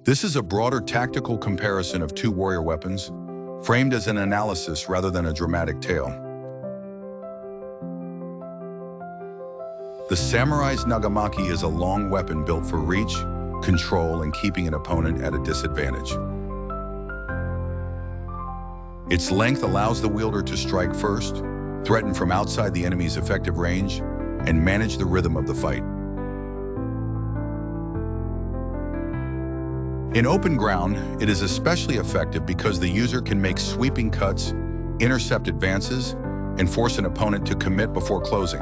This is a broader tactical comparison of two warrior weapons, framed as an analysis rather than a dramatic tale. The samurai's nagamaki is a long weapon built for reach, control, and keeping an opponent at a disadvantage. Its length allows the wielder to strike first, threaten from outside the enemy's effective range, and manage the rhythm of the fight. In open ground, it is especially effective because the user can make sweeping cuts, intercept advances, and force an opponent to commit before closing.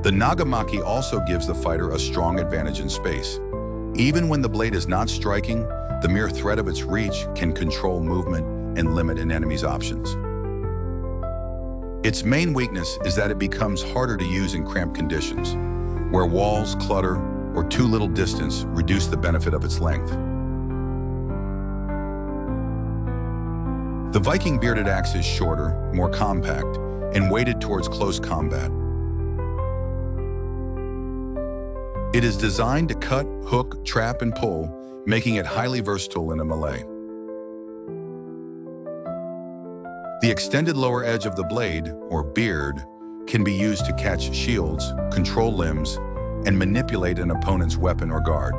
The nagamaki also gives the fighter a strong advantage in space. Even when the blade is not striking, the mere threat of its reach can control movement and limit an enemy's options. Its main weakness is that it becomes harder to use in cramped conditions, where walls, clutter, or too little distance reduce the benefit of its length. The Viking bearded axe is shorter, more compact, and weighted towards close combat. It is designed to cut, hook, trap, and pull, making it highly versatile in a melee. The extended lower edge of the blade, or beard, can be used to catch shields, control limbs, and manipulate an opponent's weapon or guard.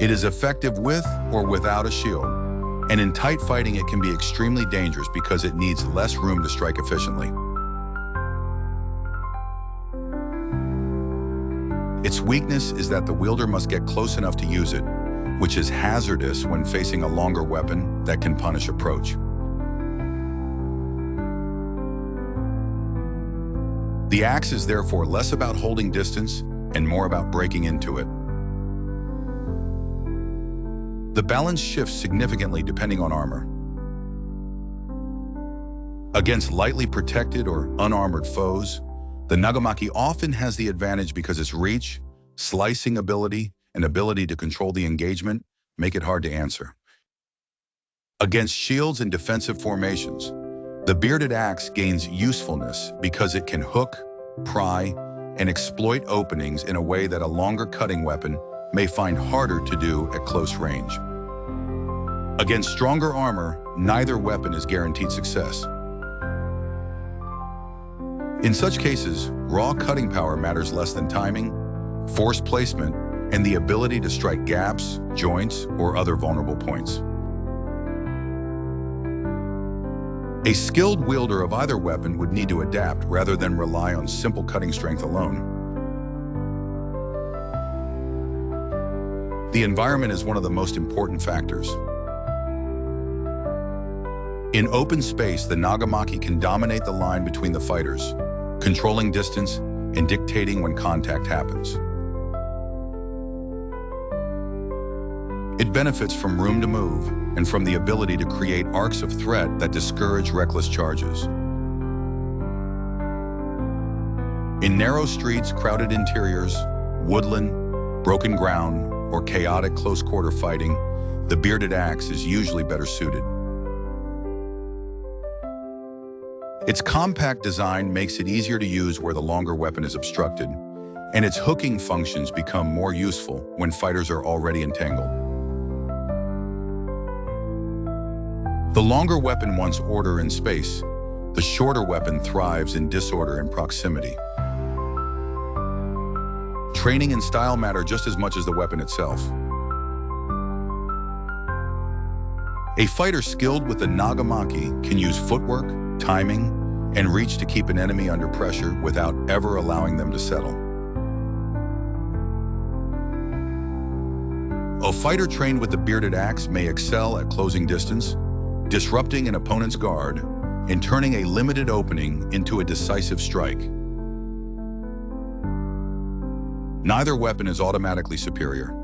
It is effective with or without a shield, and in tight fighting it can be extremely dangerous because it needs less room to strike efficiently. Its weakness is that the wielder must get close enough to use it, which is hazardous when facing a longer weapon that can punish approach. The axe is therefore less about holding distance and more about breaking into it. The balance shifts significantly depending on armor. Against lightly protected or unarmored foes, the nagamaki often has the advantage because its reach, slicing ability, and ability to control the engagement make it hard to answer. Against shields and defensive formations, the bearded axe gains usefulness because it can hook, pry, and exploit openings in a way that a longer cutting weapon may find harder to do at close range. Against stronger armor, neither weapon is guaranteed success. In such cases, raw cutting power matters less than timing, force placement, and the ability to strike gaps, joints, or other vulnerable points. A skilled wielder of either weapon would need to adapt rather than rely on simple cutting strength alone. The environment is one of the most important factors. In open space, the nagamaki can dominate the line between the fighters, controlling distance and dictating when contact happens. It benefits from room to move and from the ability to create arcs of threat that discourage reckless charges. In narrow streets, crowded interiors, woodland, broken ground, or chaotic close-quarter fighting, the bearded axe is usually better suited. Its compact design makes it easier to use where the longer weapon is obstructed, and its hooking functions become more useful when fighters are already entangled. The longer weapon wants order in space. The shorter weapon thrives in disorder and proximity. Training and style matter just as much as the weapon itself. A fighter skilled with the nagamaki can use footwork, timing, and reach to keep an enemy under pressure without ever allowing them to settle. A fighter trained with the bearded axe may excel at closing distance, disrupting an opponent's guard, and turning a limited opening into a decisive strike. Neither weapon is automatically superior.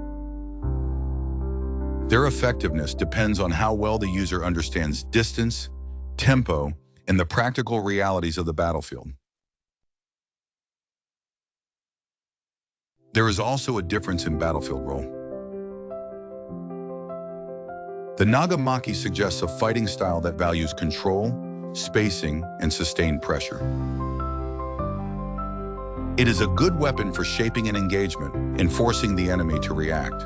Their effectiveness depends on how well the user understands distance, tempo, and the practical realities of the battlefield. There is also a difference in battlefield role. The nagamaki suggests a fighting style that values control, spacing, and sustained pressure. It is a good weapon for shaping an engagement and forcing the enemy to react.